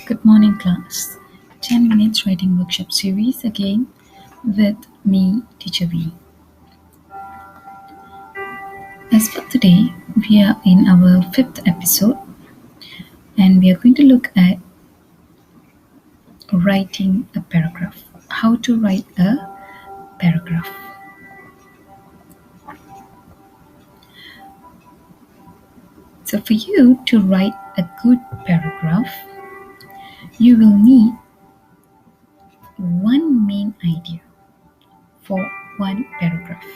Good morning, class. 10 minutes writing workshop series again with me, Teacher V. As for today, we are in our fifth episode and we are going to look at writing a paragraph. How to write a paragraph. So, for you to write a good paragraph, you will need one main idea for one paragraph.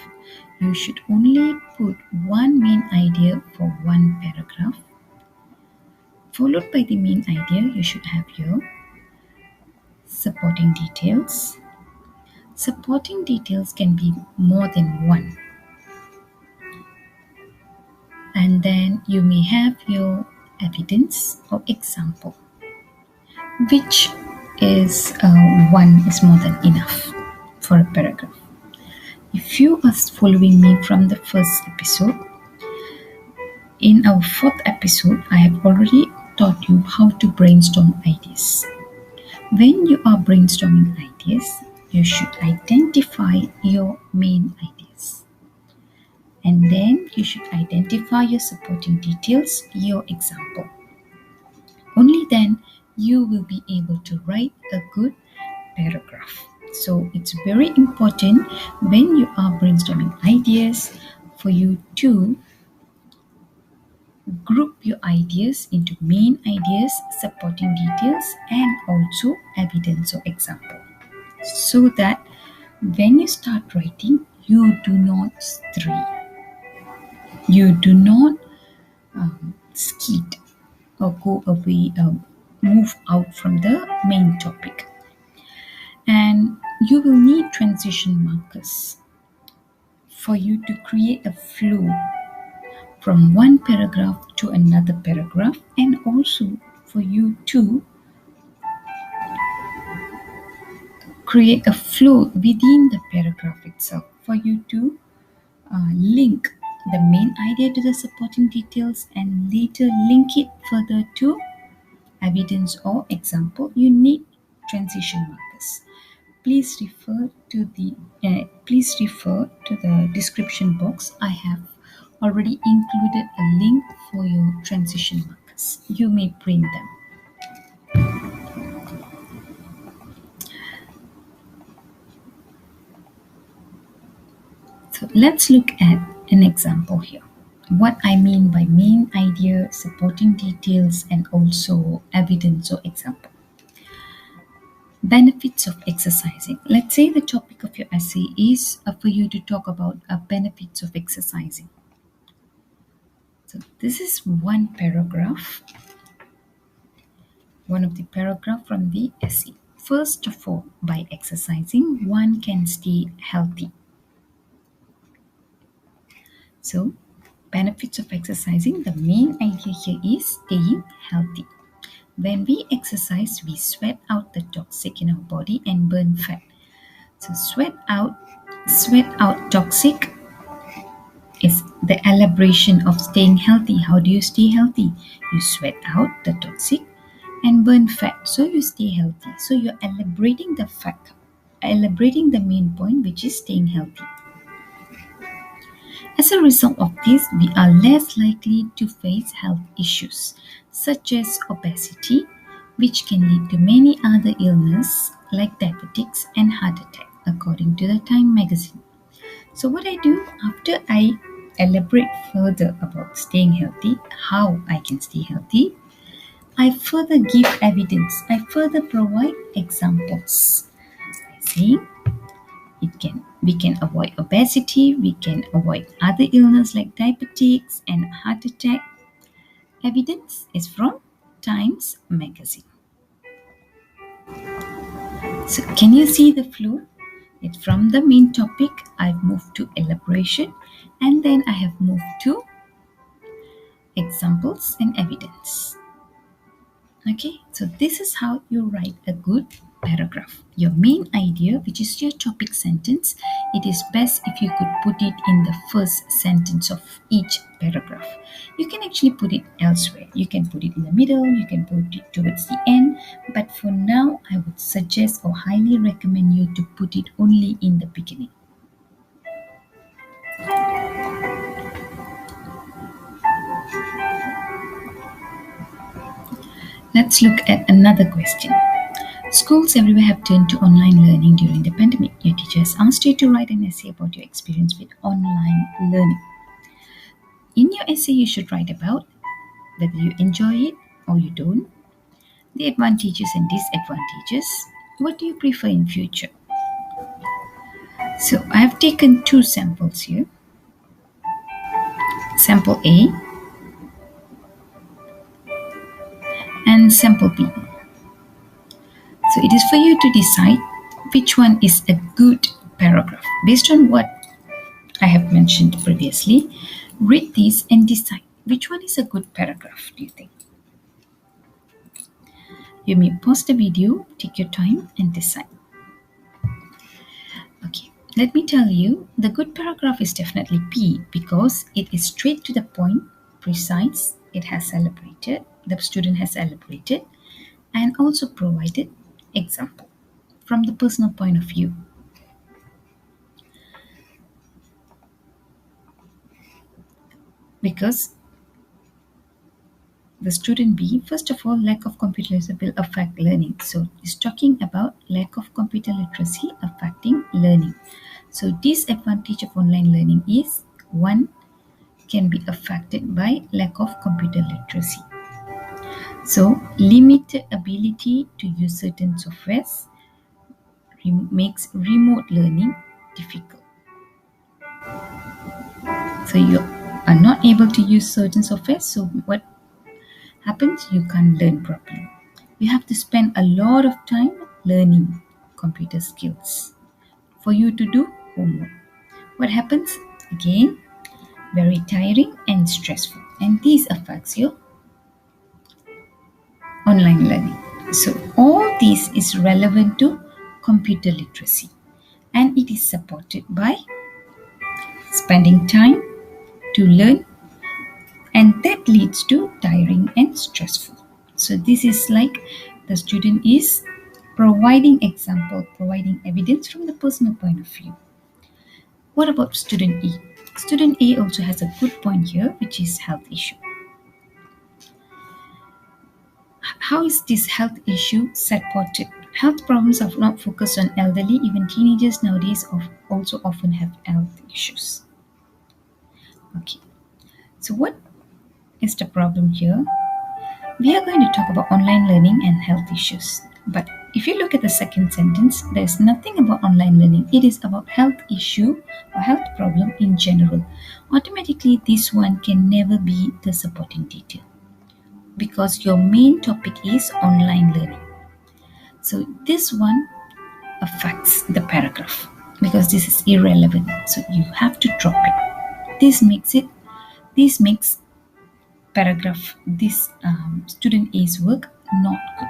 You should only put one main idea for one paragraph. Followed by the main idea, you should have your supporting details. Supporting details can be more than one. And then you may have your evidence or example, which is one is more than enough for a paragraph. If you are following me from the first episode, in our fourth episode, I have already taught you how to brainstorm ideas. When you are brainstorming ideas, you should identify your main ideas. And then you should identify your supporting details, your example. Only then you will be able to write a good paragraph. So it's very important when you are brainstorming ideas for you to group your ideas into main ideas, supporting details, and also evidence or example. So that when you start writing, you do not stray. You do not skid or go away, move out from the main topic. And you will need transition markers for you to create a flow from one paragraph to another paragraph, and also for you to create a flow within the paragraph itself, for you to link the main idea to the supporting details and later link it further to evidence or example. You need transition markers. Please refer to the description box. I have already included a link for your transition markers. You may print them. So let's look at an example here. What I mean by main idea, supporting details, and also evidence or example. Benefits of exercising. Let's say the topic of your essay is for you to talk about benefits of exercising. So this is one paragraph, one of the paragraph from the essay. First of all, by exercising, one can stay healthy. So, benefits of exercising, the main idea here is staying healthy. When we exercise, we sweat out the toxic in our body and burn fat. So, sweat out toxic is the elaboration of staying healthy. How do you stay healthy? You sweat out the toxic and burn fat, so you stay healthy. So you're elaborating the fact, elaborating the main point, which is staying healthy. As a result of this, we are less likely to face health issues such as obesity, which can lead to many other illnesses like diabetics and heart attack, according to the Time magazine. So what I do after I elaborate further about staying healthy, how I can stay healthy, I further give evidence. I further provide examples by saying we can avoid obesity, we can avoid other illness like diabetics and heart attack. Evidence is from Times magazine. So can you see the flow? It's from the main topic, I've moved to elaboration, and then I have moved to examples and evidence. Okay, so this is how you write a good paragraph. Your main idea, which is your topic sentence, it is best if you could put it in the first sentence of each paragraph. You can actually put it elsewhere. You can put it in the middle, you can put it towards the end, But for now, I would suggest or highly recommend you to put it only in the beginning. Let's look at another question. Schools everywhere have turned to online learning during the pandemic. Your teacher has asked you to write an essay about your experience with online learning. In your essay, you should write about whether you enjoy it or you don't, the advantages and disadvantages, what do you prefer in future. So I have taken two samples here. Sample A and sample B. So it is for you to decide which one is a good paragraph. Based on what I have mentioned previously, read these and decide which one is a good paragraph, do you think? You may pause the video, take your time and decide. Okay, let me tell you, the good paragraph is definitely B because it is straight to the point, precise, it has elaborated, the student has elaborated and also provided example from the personal point of view. Because the student B, first of all, lack of computer literacy will affect learning. So it's talking about lack of computer literacy affecting learning. So disadvantage of online learning is one can be affected by lack of computer literacy. So limited ability to use certain softwares makes remote learning difficult. So you are not able to use certain software, so what happens? You can't learn properly. You have to spend a lot of time learning computer skills for you to do homework. What happens? Again, very tiring and stressful, and this affects your online learning. So all this is relevant to computer literacy, and it is supported by spending time to learn, and that leads to tiring and stressful. So this is like the student is providing example, providing evidence from the personal point of view. What about student E? Student A also has a good point here, which is health issue. How is this health issue supported? Health problems are not focused on elderly, even teenagers nowadays also often have health issues. Okay, so what is the problem here? We are going to talk about online learning and health issues. But if you look at the second sentence, there's nothing about online learning. It is about health issue or health problem in general. Automatically, this one can never be the supporting detail because your main topic is online learning. So this one affects the paragraph because this is irrelevant. So you have to drop it. This makes paragraph, this student A's work not good.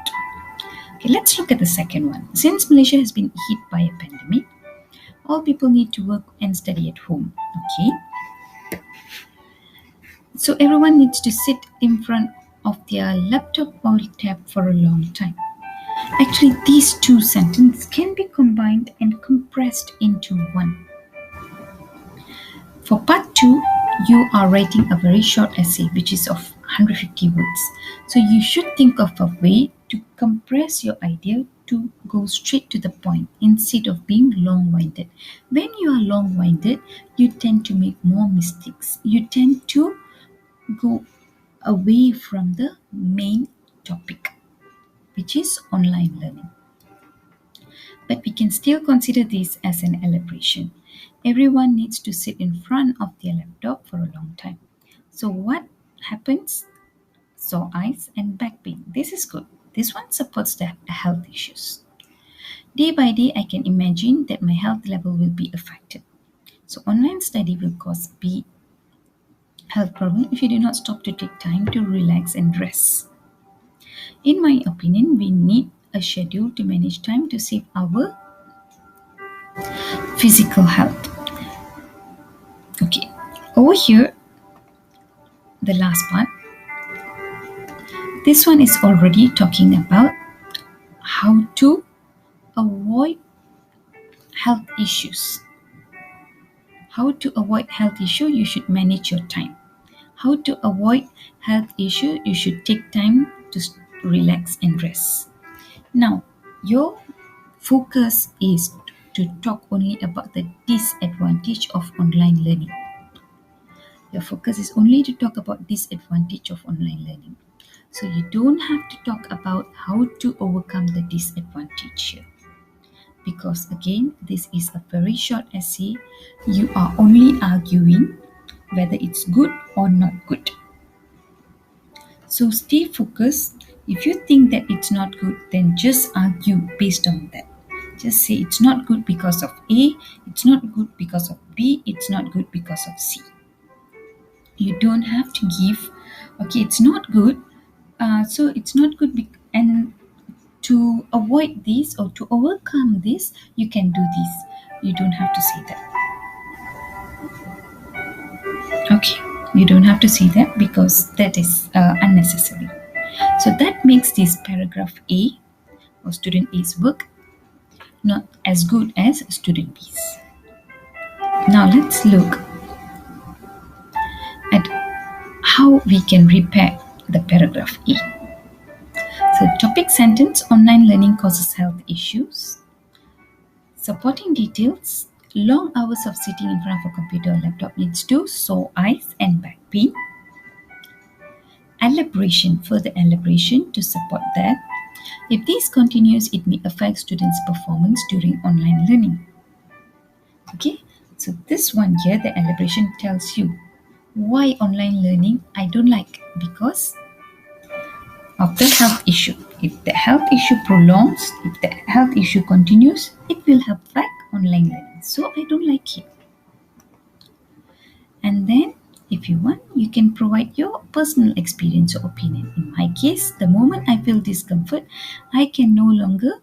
Okay, let's look at the second one. Since Malaysia has been hit by a pandemic, all people need to work and study at home. Okay, so everyone needs to sit in front of their laptop or tab for a long time. Actually, these two sentences can be combined and compressed into one. For part 2, you are writing a very short essay which is of 150 words. So you should think of a way to compress your idea to go straight to the point instead of being long-winded. When you are long-winded, you tend to make more mistakes. You tend to go away from the main topic, which is online learning. But we can still consider this as an elaboration. Everyone needs to sit in front of their laptop for a long time. So what happens? Sore eyes and back pain. This is good. This one supports the health issues. Day by day, I can imagine that my health level will be affected. So online study will cause B health problem if you do not stop to take time to relax and rest. In my opinion, we need a schedule to manage time to save our physical health. Okay, over here, the last part. This one is already talking about to avoid health issues. How to avoid health issue? You should manage your time. How to avoid health issue? You should take time to relax and rest. Now, your focus is to talk only about the disadvantage of online learning. Your focus is only to talk about disadvantage of online learning. So you don't have to talk about how to overcome the disadvantage here. Because again, this is a very short essay. You are only arguing whether it's good or not good. So stay focused. If you think that it's not good, then just argue based on that. Just say it's not good because of A, it's not good because of B, it's not good because of C. You don't have to give, okay, it's not good, so it's not good, and to avoid this or to overcome this, you can do this. You don't have to say that. Okay, you don't have to say that because that is unnecessary. So that makes this paragraph A or student A's work not as good as student B's. Now let's look at how we can repair the paragraph A. So topic sentence, online learning causes health issues. Supporting details, long hours of sitting in front of a computer or laptop leads to sore eyes and back pain. Elaboration, further elaboration to support that. If this continues, it may affect students' performance during online learning. Okay, so this one here, the elaboration tells you why online learning I don't like, because of the health issue. If the health issue prolongs, if the health issue continues, it will affect online learning. So I don't like it. And then if you want, you can provide your personal experience or opinion. In my case, the moment I feel discomfort, I can no longer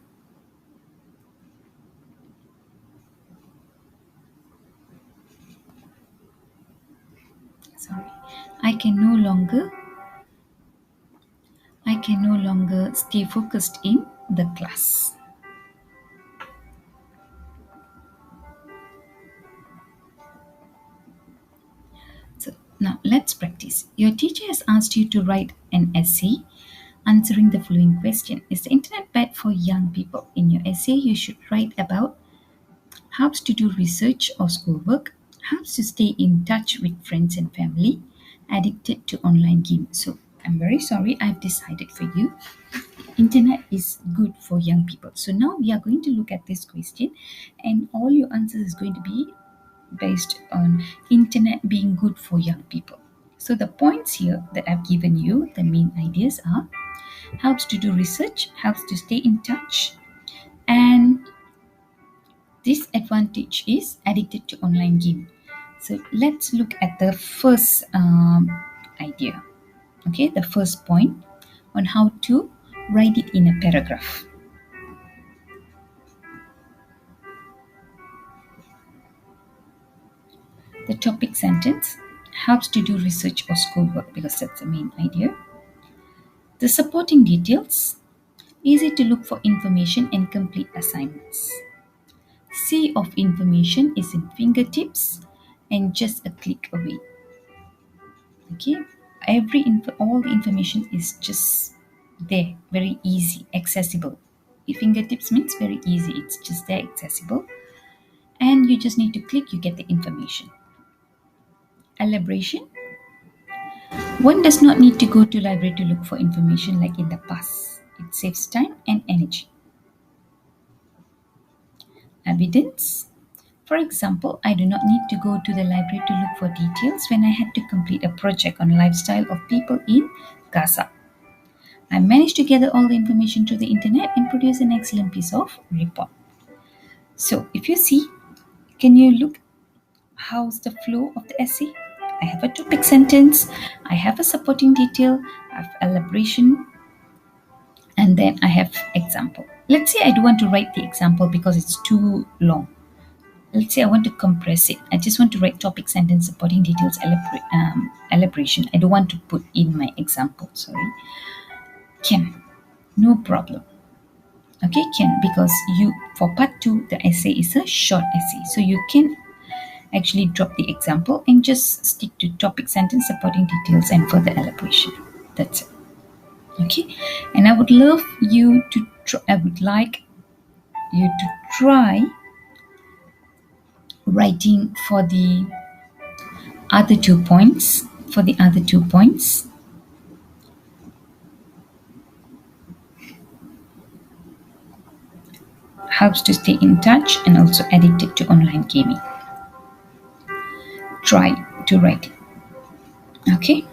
I can no longer stay focused in the class. So now let's practice. Your teacher has asked you to write an essay answering the following question. Is the internet bad for young people? In your essay, you should write about helps to do research or schoolwork, helps to stay in touch with friends and family, addicted to online games. So I'm very sorry, I've decided for you. Internet is good for young people. So now we are going to look at this question, and all your answers is going to be based on internet being good for young people. So the points here that I've given you, the main ideas are helps to do research, helps to stay in touch, and disadvantage is addicted to online game. So let's look at the first idea. Okay, the first point on how to write it in a paragraph. The topic sentence helps to do research or schoolwork because that's the main idea. The supporting details, easy to look for information and complete assignments. Sea of information is in fingertips and just a click away. Okay, all the information is just there, very easy, accessible. If fingertips means very easy, it's just there, accessible, and you just need to click, you get the information. Elaboration, one does not need to go to library to look for information like in the past. It saves time and energy. Evidence, for example, I do not need to go to the library to look for details when I had to complete a project on lifestyle of people in Gaza. I managed to gather all the information through the internet and produce an excellent piece of report. So if you see, can you look how's the flow of the essay? I have a topic sentence, I have a supporting detail, I have elaboration, and then I have example. Let's say I don't want to write the example because it's too long. Let's say I want to compress it. I just want to write topic sentence, supporting details, elaboration. I don't want to put in my example, sorry. Can, no problem. Okay, can, because you, for part 2 the essay is a short essay, so you can actually drop the example and just stick to topic, sentence, supporting details, and further elaboration. That's it. Okay, and I would love you to I would like you to try writing for the other 2 points. For the other 2 points, helps to stay in touch and also addicted to online gaming. Try to write it. Okay,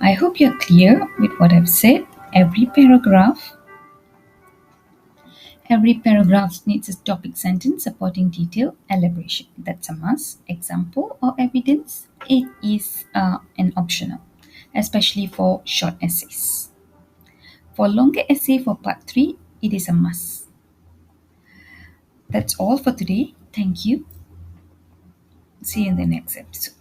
I hope you're clear with what I've said. Every paragraph needs a topic, sentence, supporting detail, elaboration. That's a must. Example or evidence, it is an optional, especially for short essays. For longer essay for part 3, it is a must. That's all for today. Thank you. See you in the next episode.